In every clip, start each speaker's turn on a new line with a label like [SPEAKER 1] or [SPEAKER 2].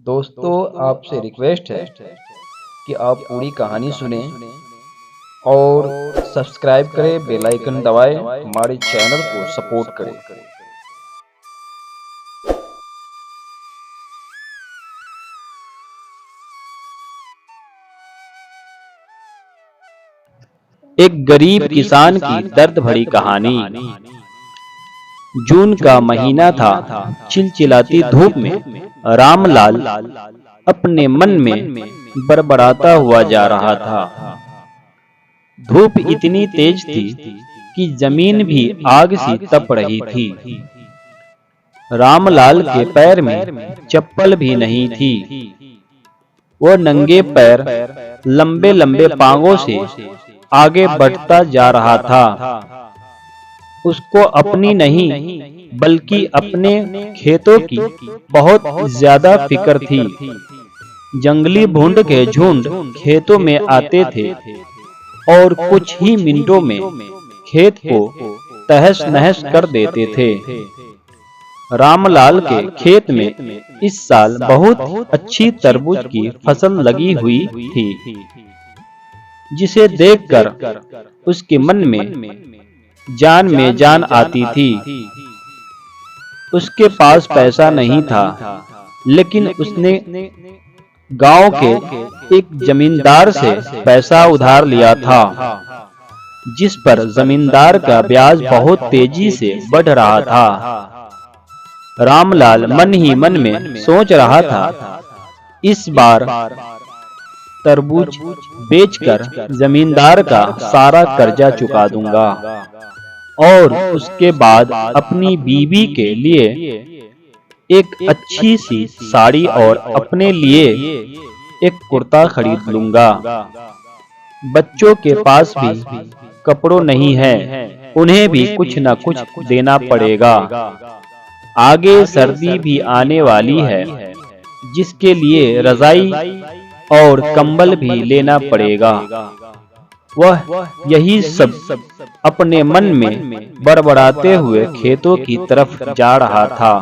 [SPEAKER 1] दोस्तों, आपसे रिक्वेस्ट है कि आप पूरी कहानी सुने और सब्सक्राइब करें, बेल आइकन दबाएं, हमारे चैनल को सपोर्ट करें। एक गरीब किसान की दर्द भरी कहानी। जून का महीना था। चिलचिलाती धूप में रामलाल अपने मन में बड़बड़ाता हुआ जा रहा था। धूप इतनी तेज थी कि जमीन भी आग सी तप रही थी। रामलाल के पैर में चप्पल भी नहीं थी। वो नंगे पैर लंबे लंबे पांवों से आगे बढ़ता जा रहा था। उसको अपनी नहीं बल्कि अपने खेतों की बहुत ज्यादा फिक्र थी। जंगली भुंड के झुंड खेतों में आते थे और कुछ ही मिनटों में खेत को तहस नहस कर देते थे। रामलाल के खेत में इस साल बहुत अच्छी तरबूज की फसल लगी हुई थी, जिसे देखकर उसके मन में जान आती थी। उसके पास पैसा नहीं था, लेकिन उसने गांव के एक जमींदार से पैसा उधार लिया था, जिस पर जमींदार का ब्याज बहुत तेजी से बढ़ रहा था। रामलाल मन ही मन में सोच रहा था, इस बार तरबूज बेचकर जमींदार का सारा कर्जा चुका दूंगा और उसके बाद अपनी बीवी के लिए एक अच्छी सी साड़ी और अपने लिए एक कुर्ता खरीद लूंगा। बच्चों के पास भी कपड़ों नहीं है, उन्हें भी कुछ न कुछ देना पड़ेगा। आगे सर्दी भी आने वाली है, जिसके लिए रजाई और कंबल भी लेना पड़ेगा। वह यही सब अपने मन में बड़बड़ाते हुए खेतों की तरफ जा रहा था।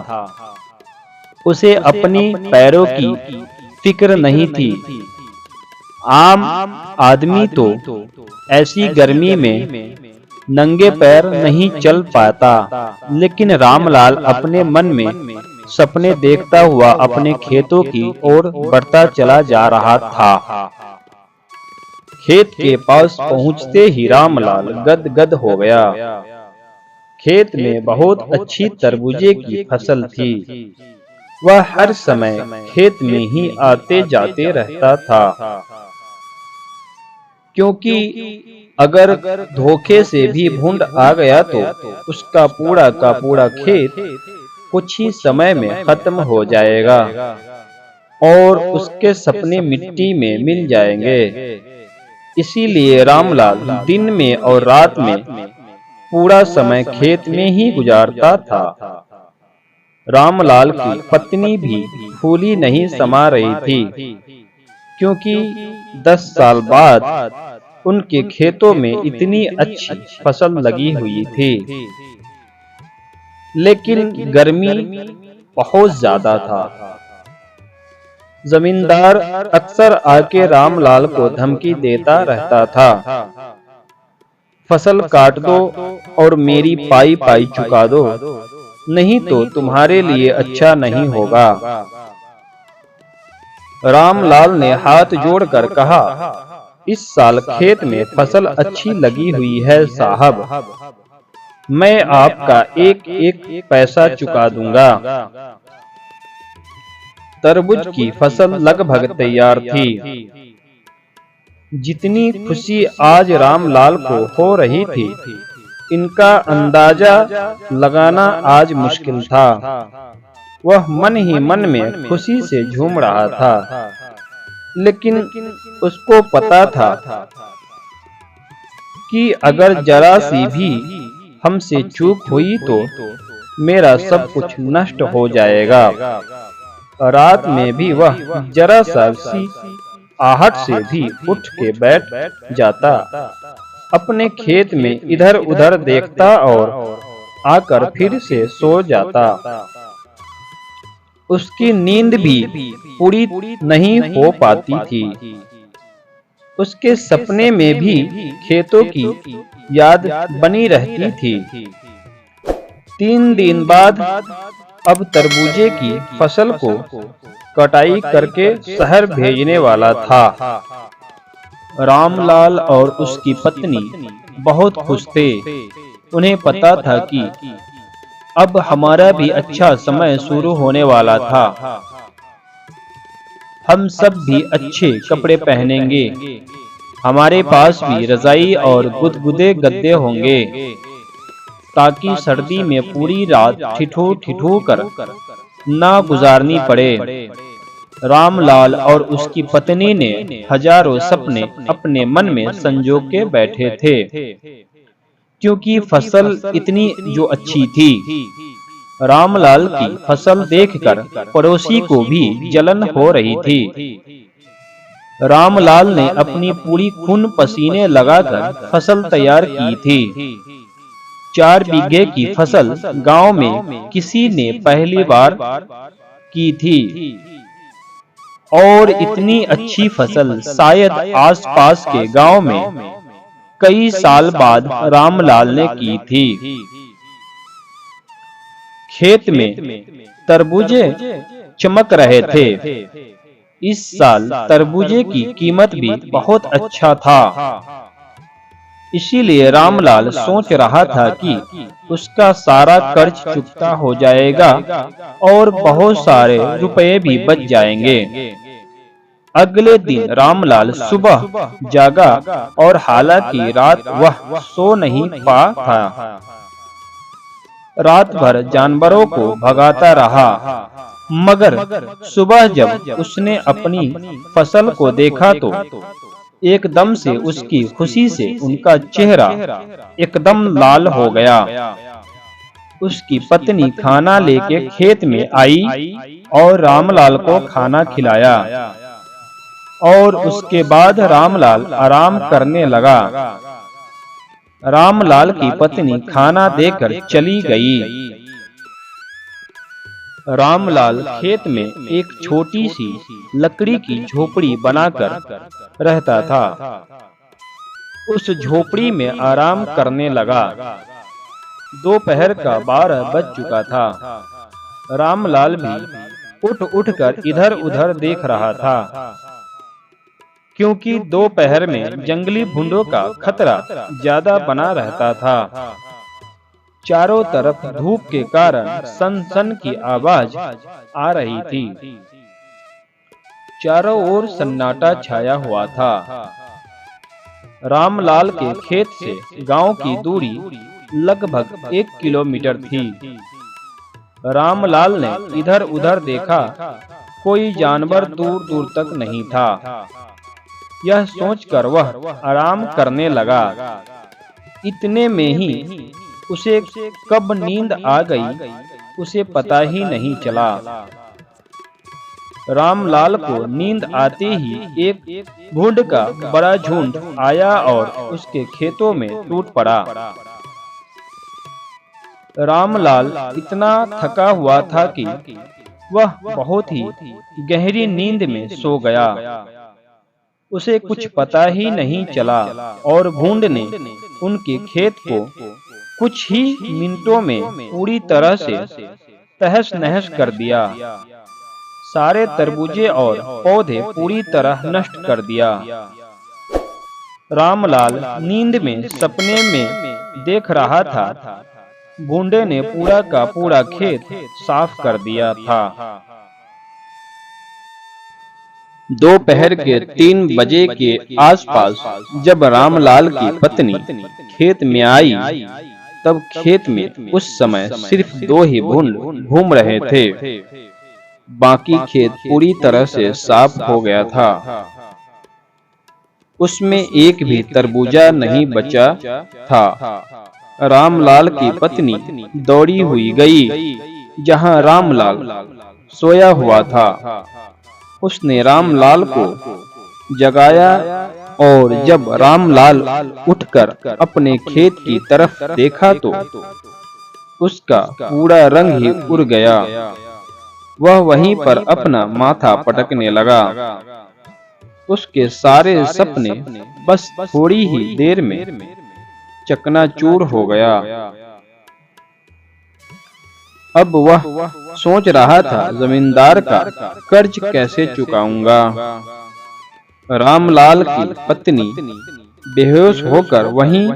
[SPEAKER 1] उसे अपनी पैरों की फिक्र नहीं थी। आम आदमी तो ऐसी गर्मी में नंगे पैर नहीं चल पाता, लेकिन रामलाल अपने मन में सपने देखता हुआ अपने खेतों की ओर बढ़ता चला जा रहा था। खेत के पास पहुंचते ही रामलाल गदगद हो गया। खेत में बहुत अच्छी तरबूजे की फसल थी। वह हर समय खेत में ही आते जाते रहता था, क्योंकि अगर धोखे से भी भूंड आ गया तो उसका पूरा का पूरा खेत कुछ ही समय में खत्म हो जाएगा और उसके सपने मिट्टी में मिल जाएंगे। इसीलिए रामलाल दिन में और रात में पूरा समय खेत में ही गुजारता था। रामलाल की पत्नी भी फूली नहीं समा रही थी, क्योंकि 10 साल बाद उनके खेतों में इतनी अच्छी फसल लगी हुई थी, लेकिन गर्मी बहुत ज्यादा था। जमींदार अक्सर आके रामलाल को धमकी देता रहता था, फसल काट दो और मेरी पाई पाई चुका दो, नहीं तो तुम्हारे लिए अच्छा नहीं होगा। रामलाल ने हाथ जोड़कर कहा, इस साल खेत में फसल अच्छी लगी हुई है साहब, मैं आपका एक एक पैसा चुका दूंगा। तरबूज की फसल लगभग तैयार थी। जितनी खुशी आज रामलाल को हो रही थी, इनका अंदाजा लगाना आज मुश्किल था। वह मन ही मन में खुशी से झूम रहा था, लेकिन उसको पता था कि अगर जरा सी भी हमसे चूक हुई तो मेरा सब कुछ नष्ट हो जाएगा। रात में भी वह जरा सा सी आहट से भी उठ के बैठ जाता, अपने खेत में इधर उधर देखता और आकर फिर से सो जाता। उसकी नींद भी पूरी नहीं हो पाती थी। उसके सपने में भी खेतों की याद बनी रहती थी। 3 दिन बाद अब तरबूजे की फसल को कटाई करके शहर भेजने वाला था। रामलाल और उसकी पत्नी बहुत खुश थे। उन्हें पता था कि अब हमारा भी अच्छा समय शुरू होने वाला था। हम सब भी अच्छे कपड़े पहनेंगे। हमारे पास भी रजाई और गुदगुदे गद्दे होंगे, ताकि सर्दी में पूरी रात ठिठुर कर ना गुजारनी पड़े। रामलाल और उसकी पत्नी ने हजारों सपने अपने मन में संजो के बैठे थे, क्योंकि फसल इतनी जो अच्छी थी। रामलाल की फसल देखकर पड़ोसी को भी जलन हो रही थी। रामलाल ने अपनी पूरी खून पसीने लगाकर फसल तैयार की थी। 4 बीघे की फसल गांव में किसी ने पहली बार की थी, और इतनी अच्छी फसल शायद आसपास के गांव में कई साल बाद रामलाल ने की थी। खेत में तरबूजे चमक रहे थे। इस साल तरबूजे की कीमत भी बहुत अच्छा था। इसीलिए रामलाल सोच रहा था कि उसका सारा कर्ज चुकता हो जाएगा और बहुत सारे रुपए भी बच जाएंगे। अगले दिन रामलाल सुबह जागा और हालांकि रात वह सो नहीं पा था। रात भर जानवरों को भगाता रहा, मगर सुबह जब उसने अपनी फसल को देखा तो एकदम से उसकी खुशी से उनका चेहरा एकदम लाल हो गया। उसकी पत्नी खाना लेके खेत में आई और रामलाल को खाना खिलाया, और उसके बाद रामलाल आराम करने लगा। रामलाल की पत्नी खाना देकर चली गई। रामलाल खेत में एक छोटी सी लकड़ी की झोपड़ी बनाकर रहता था। उस झोपड़ी में आराम करने लगा। दोपहर का 12 बज चुका था। रामलाल भी उठ कर इधर-उधर देख रहा था, क्योंकि दोपहर में जंगली भुंडों का खतरा ज्यादा बना रहता था। चारों तरफ धूप के कारण सन-सन की आवाज आ रही थी। चारों ओर सन्नाटा छाया हुआ था। रामलाल के खेत से गांव की दूरी लगभग 1 किलोमीटर थी। रामलाल ने इधर-उधर देखा, कोई जानवर दूर-दूर तक नहीं था। यह सोचकर वह आराम करने लगा। इतने में ही उसे कब नींद आ गई, उसे पता ही नहीं चला। रामलाल को नींद आते ही एक भुंड का बड़ा झुंड आया और उसके खेतों में टूट पड़ा। रामलाल इतना थका हुआ था कि वह बहुत ही गहरी नींद में सो गया। उसे कुछ पता ही नहीं चला और भुंड ने उनके खेत को कुछ ही मिनटों में पूरी तरह से तहस-नहस कर दिया। सारे तरबूजे और पौधे पूरी तरह नष्ट कर दिया। रामलाल नींद में सपने में देख रहा था, भुंडे ने पूरा का पूरा खेत साफ कर दिया था। दोपहर के 3 बजे के आसपास जब रामलाल की पत्नी खेत में आई, तब खेत में उस समय सिर्फ 2 ही भुंड घूम रहे थे। बाकी खेत पूरी तरह से साफ हो गया था। उसमें एक भी तरबूजा नहीं बचा था। रामलाल की पत्नी दौड़ी हुई गई जहां रामलाल सोया हुआ था। उसने रामलाल को जगाया और जब रामलाल उठकर अपने खेत की तरफ देखा तो उसका पूरा रंग ही उड़ गया। वह वहीं पर अपना माथा पटकने लगा। उसके सारे सपने बस थोड़ी ही देर में चकनाचूर हो गया। अब वह सोच रहा था जमींदार का कर्ज कैसे चुकाऊंगा। रामलाल की पत्नी बेहोश होकर वहीं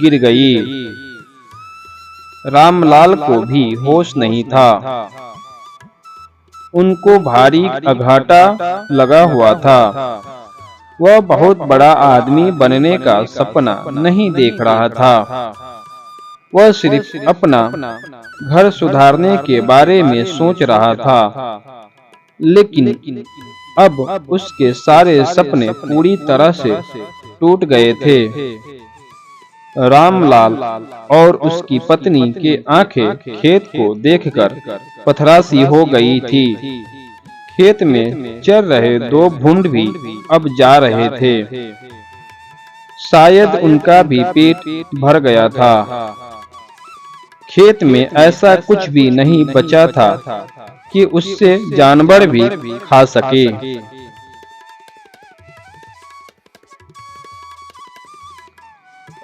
[SPEAKER 1] गिर गई। रामलाल को भी होश नहीं था। उनको भारी अघाटा लगा हुआ था। वह बहुत बड़ा आदमी बनने का सपना नहीं देख रहा था। वह सिर्फ अपना घर सुधारने के बारे में सोच रहा था। लेकिन अब उसके सारे सपने पूरी तरह से टूट गए थे। रामलाल और उसकी पत्नी की आंखें खेत को देखकर पथरासी हो गई थी। खेत में चल रहे दो भुंड भी अब जा रहे थे। शायद उनका भी पेट भर गया था। खेत में ऐसा कुछ भी नहीं बचा था कि उससे जानवर भी खा सके।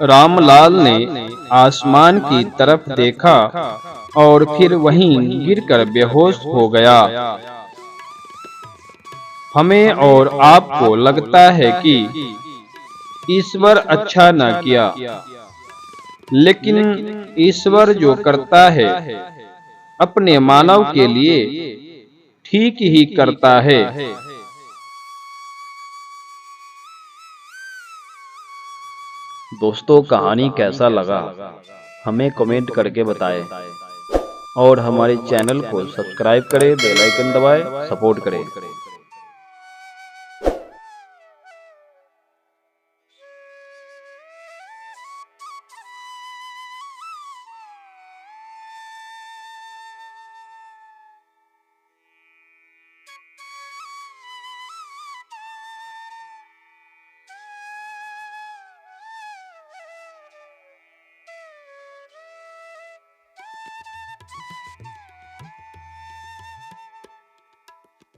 [SPEAKER 1] रामलाल ने आसमान की तरफ देखा और फिर वहीं गिरकर बेहोश हो गया। हमें और आपको लगता है कि ईश्वर अच्छा न किया, लेकिन ईश्वर जो करता है अपने मानव के लिए ठीक ही करता है।
[SPEAKER 2] दोस्तों, कहानी कैसा लगा हमें कमेंट करके बताएं और हमारे चैनल को सब्सक्राइब करें, बेल आइकन दबाएं, सपोर्ट करें।